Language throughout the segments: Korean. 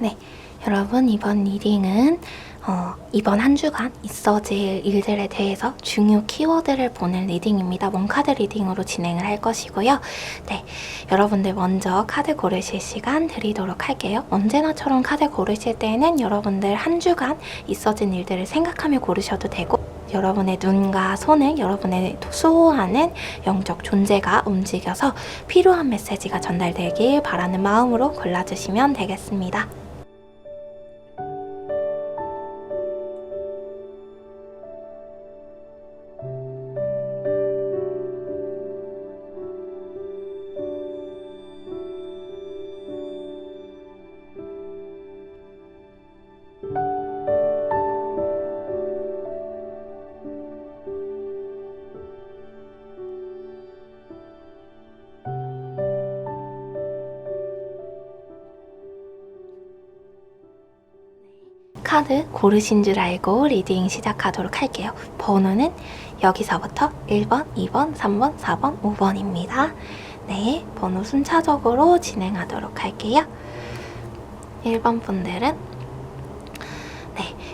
네, 여러분 이번 리딩은 이번 한 주간 있어질 일들에 대해서 중요 키워드를 보는 리딩입니다. 원카드 리딩으로 진행을 할 것이고요. 네, 여러분들 먼저 카드 고르실 시간 드리도록 할게요. 언제나처럼 카드 고르실 때는 여러분들 한 주간 있어진 일들을 생각하며 고르셔도 되고, 여러분의 눈과 손을 여러분의 수호하는 영적 존재가 움직여서 필요한 메시지가 전달되길 바라는 마음으로 골라주시면 되겠습니다. 카드 고르신 줄 알고 리딩 시작하도록 할게요. 번호는 여기서부터 1번, 2번, 3번, 4번, 5번입니다. 네, 번호 순차적으로 진행하도록 할게요. 1번 분들은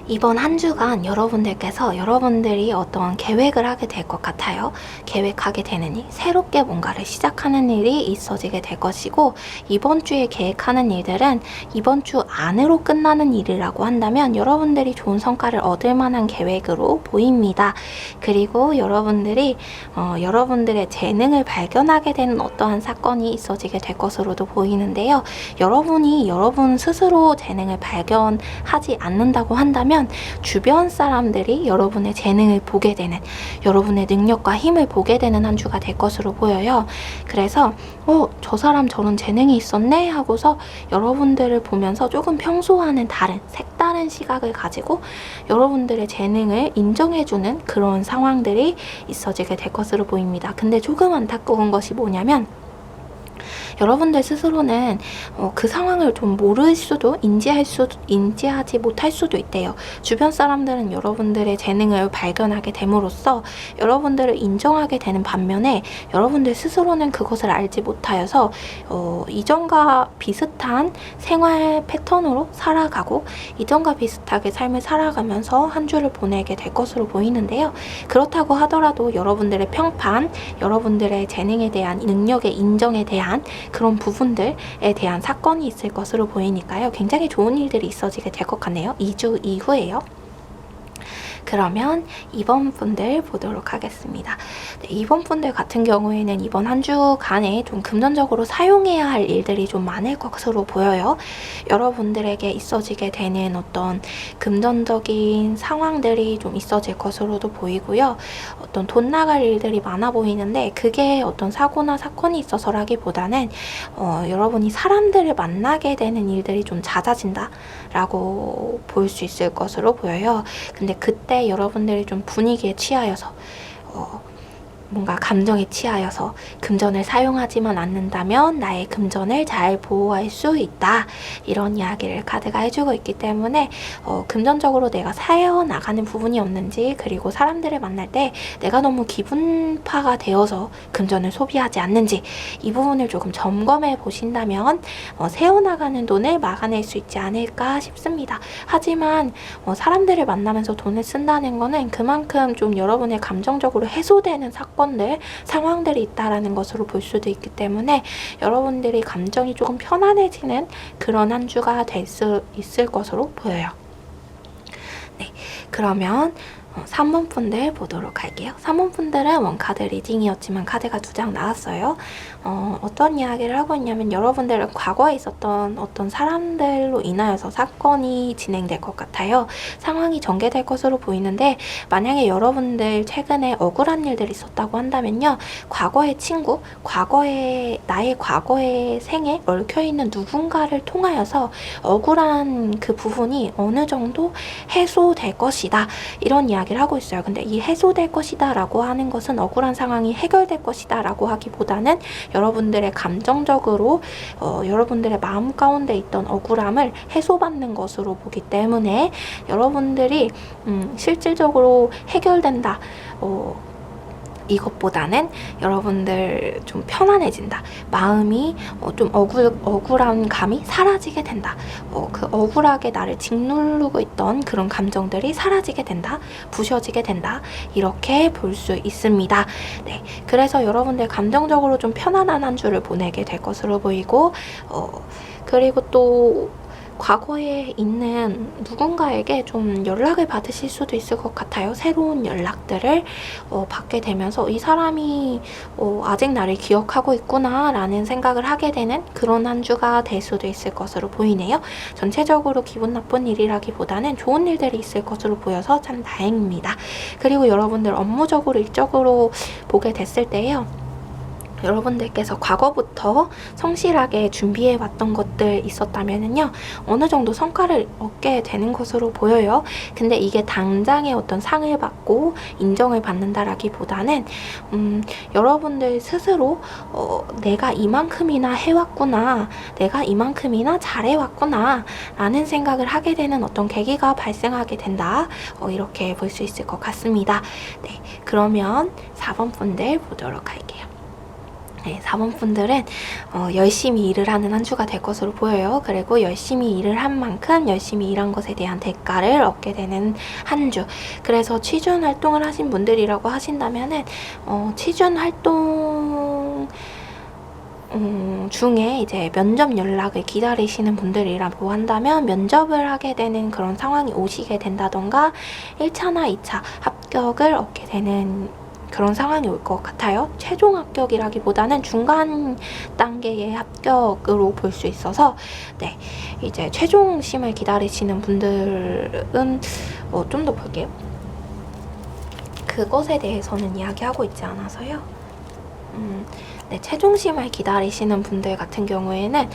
이번 한 주간 여러분들께서 여러분들이 어떤 계획을 하게 될 것 같아요. 계획하게 되는 일, 새롭게 뭔가를 시작하는 일이 있어지게 될 것이고, 이번 주에 계획하는 일들은 이번 주 안으로 끝나는 일이라고 한다면 여러분들이 좋은 성과를 얻을 만한 계획으로 보입니다. 그리고 여러분들이 여러분들의 재능을 발견하게 되는 어떠한 사건이 있어지게 될 것으로도 보이는데요. 여러분이 여러분 스스로 재능을 발견하지 않는다고 한다면 주변 사람들이 여러분의 재능을 보게 되는, 여러분의 능력과 힘을 보게 되는 한 주가 될 것으로 보여요. 그래서 저 사람 저런 재능이 있었네 하고서 여러분들을 보면서 조금 평소와는 다른 색다른 시각을 가지고 여러분들의 재능을 인정해주는 그런 상황들이 있어지게 될 것으로 보입니다. 근데 조금 안타까운 것이 뭐냐면, 여러분들 스스로는 그 상황을 좀 모를 수도, 인지하지 못할 수도 있대요. 주변 사람들은 여러분들의 재능을 발견하게 됨으로써 여러분들을 인정하게 되는 반면에 여러분들 스스로는 그것을 알지 못하여서 이전과 비슷한 생활 패턴으로 살아가고 이전과 비슷하게 삶을 살아가면서 한 주를 보내게 될 것으로 보이는데요. 그렇다고 하더라도 여러분들의 평판, 여러분들의 재능에 대한 능력의 인정에 대한 그런 부분들에 대한 사건이 있을 것으로 보이니까요. 굉장히 좋은 일들이 있어지게 될 것 같네요. 2주 이후에요. 그러면 2번 분들 보도록 하겠습니다. 네, 2번 분들 같은 경우에는 이번 한 주간에 좀 금전적으로 사용해야 할 일들이 좀 많을 것으로 보여요. 여러분들에게 있어지게 되는 어떤 금전적인 상황들이 좀 있어질 것으로도 보이고요. 어떤 돈 나갈 일들이 많아 보이는데 그게 어떤 사고나 사건이 있어서라기보다는 여러분이 사람들을 만나게 되는 일들이 좀 잦아진다 라고 볼 수 있을 것으로 보여요. 근데 그때 여러분들이 좀 분위기에 취하여서 뭔가 감정에 취하여서 금전을 사용하지만 않는다면 나의 금전을 잘 보호할 수 있다, 이런 이야기를 카드가 해주고 있기 때문에 금전적으로 내가 새어나가는 부분이 없는지, 그리고 사람들을 만날 때 내가 너무 기분파가 되어서 금전을 소비하지 않는지 이 부분을 조금 점검해 보신다면 새어나가는 돈을 막아낼 수 있지 않을까 싶습니다. 하지만 사람들을 만나면서 돈을 쓴다는 거는 그만큼 좀 여러분의 감정적으로 해소되는 상황들이 있다라는 것으로 볼 수도 있기 때문에 여러분들이 감정이 조금 편안해지는 그런 한 주가 될 수 있을 것으로 보여요. 네, 그러면 3번 분들 보도록 할게요. 3번 분들은 원카드 리딩이었지만 카드가 2장 나왔어요. 어떤 이야기를 하고 있냐면, 여러분들은 과거에 있었던 어떤 사람들로 인하여서 사건이 진행될 것 같아요. 상황이 전개될 것으로 보이는데, 만약에 여러분들 최근에 억울한 일들이 있었다고 한다면요, 과거의 친구, 나의 과거의 생에 얽혀있는 누군가를 통하여서 억울한 그 부분이 어느 정도 해소될 것이다, 이런 이야기를 하고 있어요. 근데 이 해소될 것이다 라고 하는 것은 억울한 상황이 해결될 것이다 라고 하기보다는 여러분들의 감정적으로 여러분들의 마음 가운데 있던 억울함을 해소받는 것으로 보기 때문에 여러분들이 실질적으로 해결된다, 이것보다는 여러분들 좀 편안해진다. 마음이 좀 억울한 감이 사라지게 된다. 그 억울하게 나를 짓누르고 있던 그런 감정들이 사라지게 된다. 부셔지게 된다. 이렇게 볼 수 있습니다. 네, 그래서 여러분들 감정적으로 좀 편안한 한 주를 보내게 될 것으로 보이고, 그리고 또 과거에 있는 누군가에게 좀 연락을 받으실 수도 있을 것 같아요. 새로운 연락들을 받게 되면서 이 사람이 아직 나를 기억하고 있구나 라는 생각을 하게 되는 그런 한 주가 될 수도 있을 것으로 보이네요. 전체적으로 기분 나쁜 일이라기보다는 좋은 일들이 있을 것으로 보여서 참 다행입니다. 그리고 여러분들 업무적으로 일적으로 보게 됐을 때요, 여러분들께서 과거부터 성실하게 준비해 왔던 것들 있었다면은요, 어느 정도 성과를 얻게 되는 것으로 보여요. 근데 이게 당장의 어떤 상을 받고 인정을 받는다라기보다는 여러분들 스스로 내가 이만큼이나 해왔구나, 내가 이만큼이나 잘해왔구나 라는 생각을 하게 되는 어떤 계기가 발생하게 된다, 이렇게 볼 수 있을 것 같습니다. 네, 그러면 4번 분들 보도록 할게요. 네, 4번 분들은 열심히 일을 하는 한 주가 될 것으로 보여요. 그리고 열심히 일을 한 만큼 열심히 일한 것에 대한 대가를 얻게 되는 한 주. 그래서 취준 활동을 하신 분들이라고 하신다면은 취준 활동 중에 이제 면접 연락을 기다리시는 분들이라고 한다면 면접을 하게 되는 그런 상황이 오시게 된다던가 1차나 2차 합격을 얻게 되는 그런 상황이 올 것 같아요. 최종 합격이라기보다는 중간 단계의 합격으로 볼 수 있어서, 네, 이제 최종 심을 기다리시는 분들은 좀 더 볼게요. 그것에 대해서는 이야기하고 있지 않아서요. 네, 최종심을 기다리시는 분들 같은 경우에는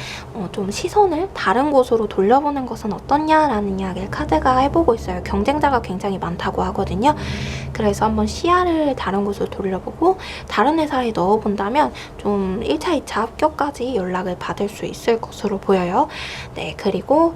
좀 시선을 다른 곳으로 돌려보는 것은 어떻냐라는 이야기를 카드가 해보고 있어요. 경쟁자가 굉장히 많다고 하거든요. 그래서 한번 시야를 다른 곳으로 돌려보고 다른 회사에 넣어본다면 좀 1차, 2차 합격까지 연락을 받을 수 있을 것으로 보여요. 네, 그리고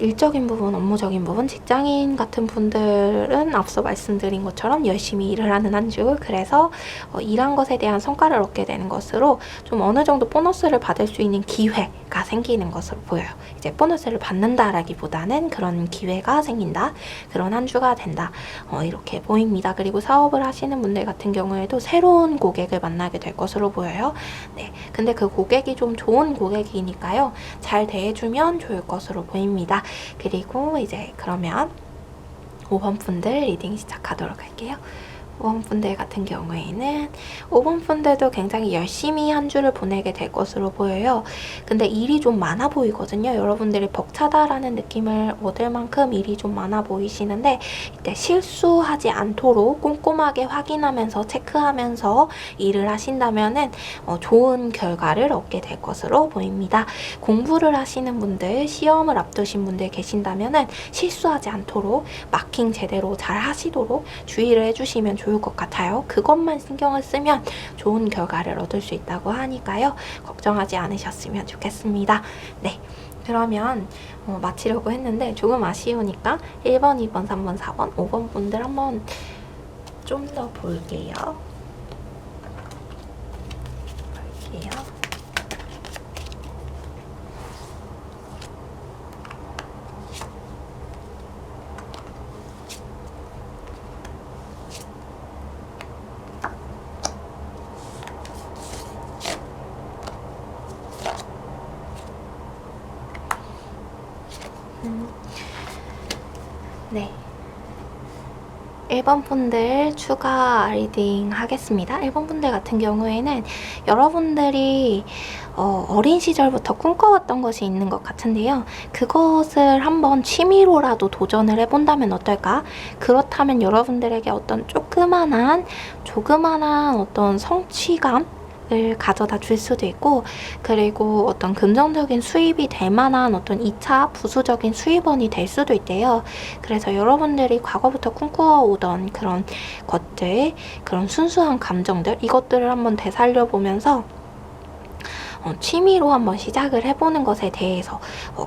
일적인 부분, 업무적인 부분, 직장인 같은 분들은 앞서 말씀드린 것처럼 열심히 일을 하는 한 주, 그래서 일한 것에 대한 성과를 얻게 되는 것으로 좀 어느 정도 보너스를 받을 수 있는 기회가 생기는 것으로 보여요. 이제 보너스를 받는다라기보다는 그런 기회가 생긴다, 그런 한 주가 된다, 이렇게 보입니다. 그리고 사업을 하시는 분들 같은 경우에도 새로운 고객을 만나게 될 것으로 보여요. 네, 근데 그 고객이 좀 좋은 고객이니까요, 잘 대해주면 좋을 것으로 보입니다. 그리고 이제 그러면 5번 분들 리딩 시작하도록 할게요. 5번 분들 같은 경우에는 5번 분들도 굉장히 열심히 한 주를 보내게 될 것으로 보여요. 근데 일이 좀 많아 보이거든요. 여러분들이 벅차다라는 느낌을 얻을 만큼 일이 좀 많아 보이시는데, 이때 실수하지 않도록 꼼꼼하게 확인하면서 체크하면서 일을 하신다면은 좋은 결과를 얻게 될 것으로 보입니다. 공부를 하시는 분들, 시험을 앞두신 분들 계신다면은 실수하지 않도록 마킹 제대로 잘 하시도록 주의를 해주시면 좋을 것 같아요. 그것만 신경을 쓰면 좋은 결과를 얻을 수 있다고 하니까요. 걱정하지 않으셨으면 좋겠습니다. 네, 그러면 마치려고 했는데 조금 아쉬우니까 1번, 2번, 3번, 4번, 5번 분들 한번 좀 더 볼게요. 네, 1번 분들 추가 리딩 하겠습니다. 1번 분들 같은 경우에는 여러분들이 어린 시절부터 꿈꿔왔던 것이 있는 것 같은데요. 그것을 한번 취미로라도 도전을 해본다면 어떨까? 그렇다면 여러분들에게 어떤 조그만한 어떤 성취감 을 가져다 줄 수도 있고, 그리고 어떤 긍정적인 수입이 될 만한 어떤 2차 부수적인 수입원이 될 수도 있대요. 그래서 여러분들이 과거부터 꿈꿔오던 그런 것들, 그런 순수한 감정들, 이것들을 한번 되살려 보면서 취미로 한번 시작을 해보는 것에 대해서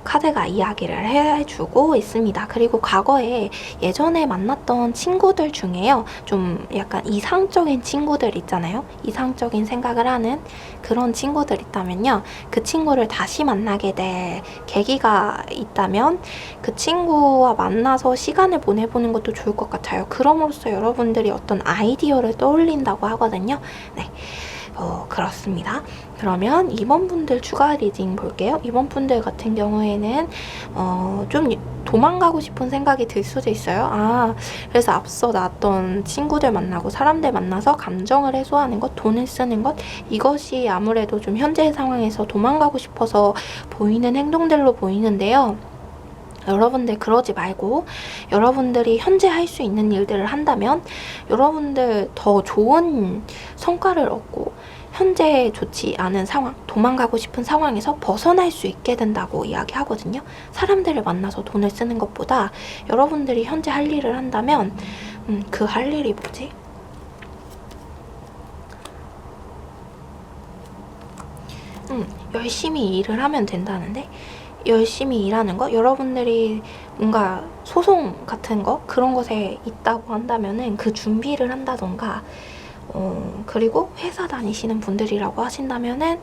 카드가 이야기를 해주고 있습니다. 그리고 과거에 예전에 만났던 친구들 중에요, 좀 약간 이상적인 친구들 있잖아요. 이상적인 생각을 하는 그런 친구들 있다면요, 그 친구를 다시 만나게 될 계기가 있다면 그 친구와 만나서 시간을 보내보는 것도 좋을 것 같아요. 그럼으로써 여러분들이 어떤 아이디어를 떠올린다고 하거든요. 네. 그렇습니다. 그러면 2번 분들 추가 리딩 볼게요. 2번 분들 같은 경우에는 좀 도망가고 싶은 생각이 들 수도 있어요. 그래서 앞서 나왔던 친구들 만나고 사람들 만나서 감정을 해소하는 것, 돈을 쓰는 것, 이것이 아무래도 좀 현재 상황에서 도망가고 싶어서 보이는 행동들로 보이는데요. 여러분들 그러지 말고 여러분들이 현재 할 수 있는 일들을 한다면 여러분들 더 좋은 성과를 얻고 현재 좋지 않은 상황, 도망가고 싶은 상황에서 벗어날 수 있게 된다고 이야기하거든요. 사람들을 만나서 돈을 쓰는 것보다 여러분들이 현재 할 일을 한다면 그 할 일이 뭐지? 열심히 일을 하면 된다는데, 열심히 일하는 거, 여러분들이 뭔가 소송 같은 거 그런 것에 있다고 한다면은 그 준비를 한다던가, 그리고 회사 다니시는 분들이라고 하신다면은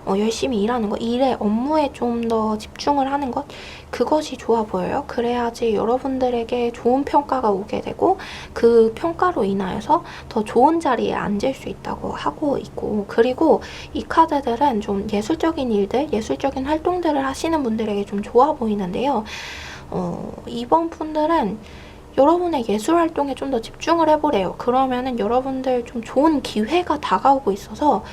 열심히 일하는 거, 일에 업무에 좀 더 집중을 하는 것, 그것이 좋아 보여요. 그래야지 여러분들에게 좋은 평가가 오게 되고 그 평가로 인하여서 더 좋은 자리에 앉을 수 있다고 하고 있고, 그리고 이 카드들은 좀 예술적인 일들, 예술적인 활동들을 하시는 분들에게 좀 좋아 보이는데요. 이번 분들은 여러분의 예술 활동에 좀 더 집중을 해보래요. 그러면은 여러분들 좀 좋은 기회가 다가오고 있어서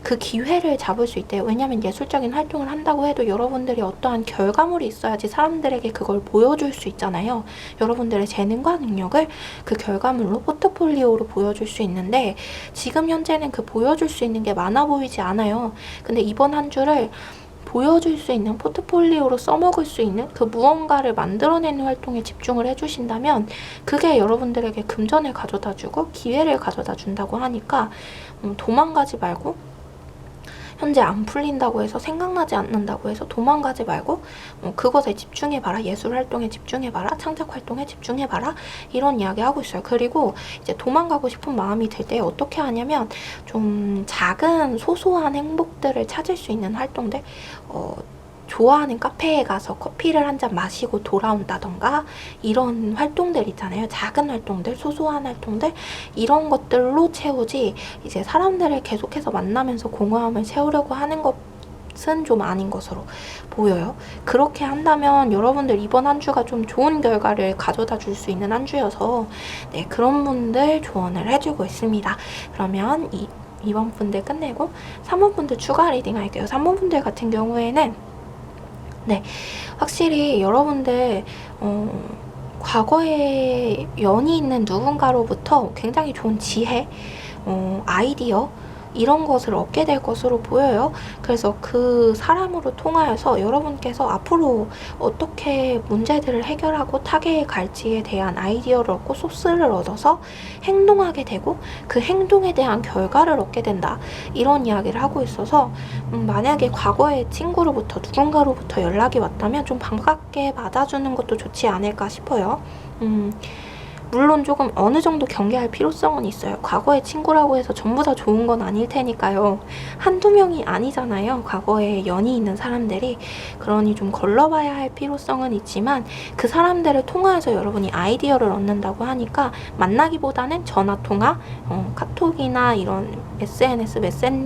그 기회를 잡을 수 있대요. 왜냐면 예술적인 활동을 한다고 해도 여러분들이 어떠한 결과물이 있어야지 사람들에게 그걸 보여줄 수 있잖아요. 여러분들의 재능과 능력을 그 결과물로, 포트폴리오로 보여줄 수 있는데 지금 현재는 그 보여줄 수 있는 게 많아 보이지 않아요. 근데 이번 한 주를 보여줄 수 있는, 포트폴리오로 써먹을 수 있는 그 무언가를 만들어내는 활동에 집중을 해주신다면 그게 여러분들에게 금전을 가져다주고 기회를 가져다준다고 하니까 도망가지 말고, 현재 안 풀린다고 해서, 생각나지 않는다고 해서 도망가지 말고 그것에 집중해봐라, 예술 활동에 집중해봐라, 창작 활동에 집중해봐라, 이런 이야기 하고 있어요. 그리고 이제 도망가고 싶은 마음이 들 때 어떻게 하냐면 좀 작은 소소한 행복들을 찾을 수 있는 활동들, 좋아하는 카페에 가서 커피를 한 잔 마시고 돌아온다던가, 이런 활동들 있잖아요. 작은 활동들, 소소한 활동들, 이런 것들로 채우지 이제 사람들을 계속해서 만나면서 공허함을 채우려고 하는 것은 좀 아닌 것으로 보여요. 그렇게 한다면 여러분들 이번 한 주가 좀 좋은 결과를 가져다 줄 수 있는 한 주여서 네, 그런 분들 조언을 해주고 있습니다. 그러면 2번 분들 끝내고 3번 분들 추가 리딩 할게요. 3번 분들 같은 경우에는 네, 확실히 여러분들 과거에 연이 있는 누군가로부터 굉장히 좋은 지혜, 아이디어, 이런 것을 얻게 될 것으로 보여요. 그래서 그 사람으로 통하여서 여러분께서 앞으로 어떻게 문제들을 해결하고 타개에 갈지에 대한 아이디어를 얻고 소스를 얻어서 행동하게 되고 그 행동에 대한 결과를 얻게 된다, 이런 이야기를 하고 있어서 만약에 과거의 친구로부터, 누군가로부터 연락이 왔다면 좀 반갑게 받아주는 것도 좋지 않을까 싶어요. 물론 조금 어느 정도 경계할 필요성은 있어요. 과거의 친구라고 해서 전부 다 좋은 건 아닐 테니까요. 한두 명이 아니잖아요, 과거에 연이 있는 사람들이. 그러니 좀 걸러봐야 할 필요성은 있지만 그 사람들을 통해서 여러분이 아이디어를 얻는다고 하니까 만나기보다는 전화통화, 카톡이나 이런 SNS,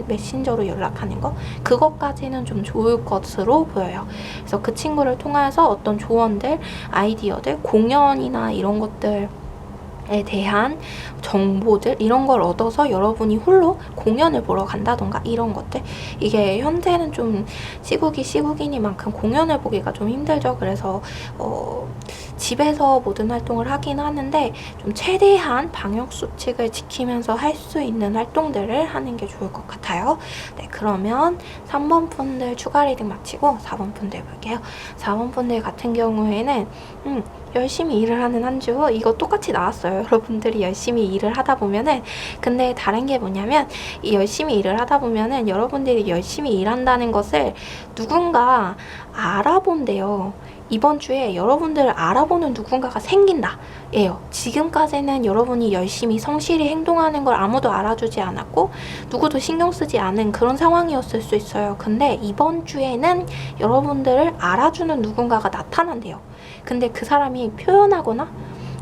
메신저로 연락하는 거, 그것까지는 좀 좋을 것으로 보여요. 그래서 그 친구를 통해서 어떤 조언들, 아이디어들, 공연이나 이런 것들 에 대한 정보들, 이런 걸 얻어서 여러분이 홀로 공연을 보러 간다던가, 이런 것들. 이게 현재는 좀 시국이니만큼 공연을 보기가 좀 힘들죠. 그래서 집에서 모든 활동을 하긴 하는데 좀 최대한 방역 수칙을 지키면서 할 수 있는 활동들을 하는 게 좋을 것 같아요. 네, 그러면 3번 분들 추가 리딩 마치고 4번 분들 볼게요. 4번 분들 같은 경우에는 열심히 일을 하는 한 주, 이거 똑같이 나왔어요. 여러분들이 열심히 일을 하다 보면은, 근데 다른 게 뭐냐면 이 열심히 일을 하다 보면은 여러분들이 열심히 일한다는 것을 누군가 알아본대요. 이번 주에 여러분들을 알아보는 누군가가 생긴다 예요. 지금까지는 여러분이 열심히 성실히 행동하는 걸 아무도 알아주지 않았고 누구도 신경 쓰지 않은 그런 상황이었을 수 있어요. 근데 이번 주에는 여러분들을 알아주는 누군가가 나타난대요. 근데 그 사람이 표현하거나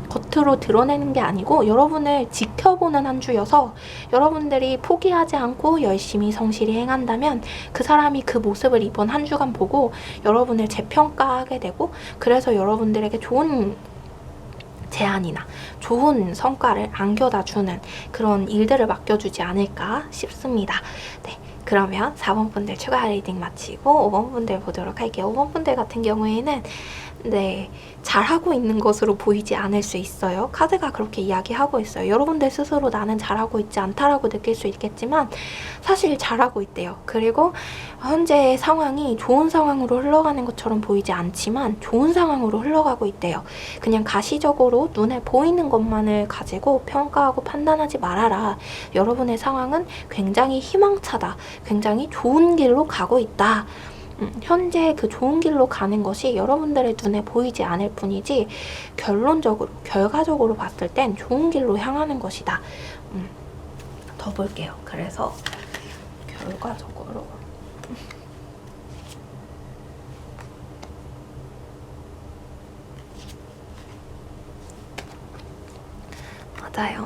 겉으로 드러내는 게 아니고 여러분을 지켜보는 한 주여서 여러분들이 포기하지 않고 열심히 성실히 행한다면 그 사람이 그 모습을 이번 한 주간 보고 여러분을 재평가하게 되고, 그래서 여러분들에게 좋은 제안이나 좋은 성과를 안겨다 주는 그런 일들을 맡겨주지 않을까 싶습니다. 네. 그러면 4번 분들 추가 리딩 마치고 5번 분들 보도록 할게요. 5번 분들 같은 경우에는 네, 잘하고 있는 것으로 보이지 않을 수 있어요. 카드가 그렇게 이야기하고 있어요. 여러분들 스스로 나는 잘하고 있지 않다라고 느낄 수 있겠지만 사실 잘하고 있대요. 그리고 현재 상황이 좋은 상황으로 흘러가는 것처럼 보이지 않지만 좋은 상황으로 흘러가고 있대요. 그냥 가시적으로 눈에 보이는 것만을 가지고 평가하고 판단하지 말아라. 여러분의 상황은 굉장히 희망차다. 굉장히 좋은 길로 가고 있다. 현재 그 좋은 길로 가는 것이 여러분들의 눈에 보이지 않을 뿐이지 결론적으로, 결과적으로 봤을 땐 좋은 길로 향하는 것이다. 더 볼게요. 그래서 결과적으로 맞아요.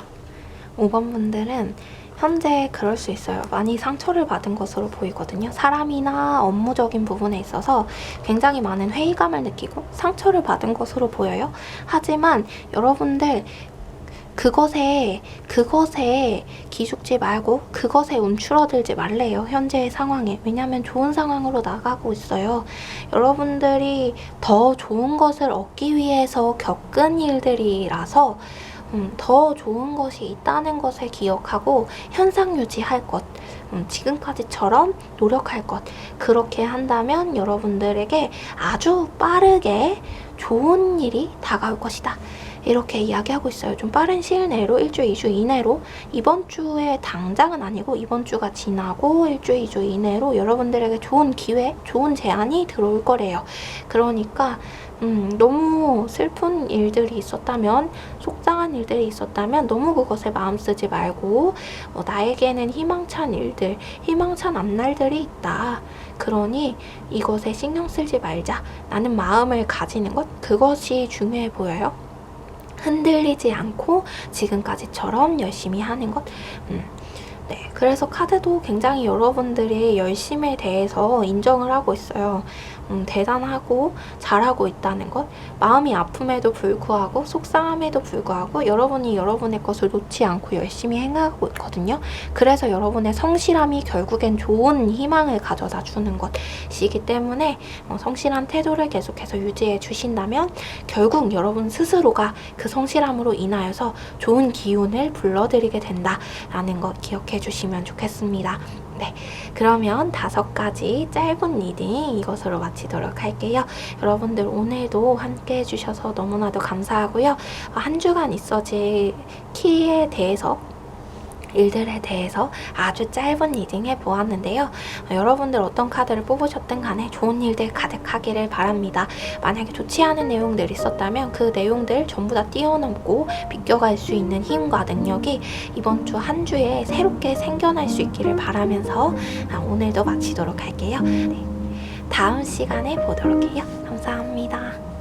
5번 분들은 현재 그럴 수 있어요. 많이 상처를 받은 것으로 보이거든요. 사람이나 업무적인 부분에 있어서 굉장히 많은 회의감을 느끼고 상처를 받은 것으로 보여요. 하지만 여러분들 그것에 기죽지 말고 그것에 움츠러들지 말래요. 현재의 상황에. 왜냐하면 좋은 상황으로 나가고 있어요. 여러분들이 더 좋은 것을 얻기 위해서 겪은 일들이라서 더 좋은 것이 있다는 것을 기억하고 현상 유지할 것, 지금까지처럼 노력할 것, 그렇게 한다면 여러분들에게 아주 빠르게 좋은 일이 다가올 것이다. 이렇게 이야기하고 있어요. 좀 빠른 시일 내로 1주, 2주 이내로, 이번 주에 당장은 아니고 이번 주가 지나고 1주, 2주 이내로 여러분들에게 좋은 기회, 좋은 제안이 들어올 거래요. 그러니까 너무 슬픈 일들이 있었다면, 속상한 일들이 있었다면 너무 그것에 마음 쓰지 말고 나에게는 희망찬 일들, 희망찬 앞날들이 있다. 그러니 이것에 신경 쓰지 말자. 라는 마음을 가지는 것, 그것이 중요해 보여요. 흔들리지 않고 지금까지처럼 열심히 하는 것. 네, 그래서 카드도 굉장히 여러분들의 열심에 대해서 인정을 하고 있어요. 대단하고 잘하고 있다는 것, 마음이 아픔에도 불구하고 속상함에도 불구하고 여러분이 여러분의 것을 놓지 않고 열심히 행하고 있거든요. 그래서 여러분의 성실함이 결국엔 좋은 희망을 가져다 주는 것이기 때문에 성실한 태도를 계속해서 유지해 주신다면 결국 여러분 스스로가 그 성실함으로 인하여서 좋은 기운을 불러들이게 된다라는 것 기억해 주시면 좋겠습니다. 네, 그러면 5가지 짧은 리딩 이것으로 마치도록 할게요. 여러분들 오늘도 함께 해주셔서 너무나도 감사하고요. 한 주간 있어질 키에 대해서, 일들에 대해서 아주 짧은 리딩 해보았는데요. 여러분들 어떤 카드를 뽑으셨든 간에 좋은 일들 가득하기를 바랍니다. 만약에 좋지 않은 내용들이 있었다면 그 내용들 전부 다 뛰어넘고 비껴갈 수 있는 힘과 능력이 이번 주 한 주에 새롭게 생겨날 수 있기를 바라면서 오늘도 마치도록 할게요. 네, 다음 시간에 보도록 해요. 감사합니다.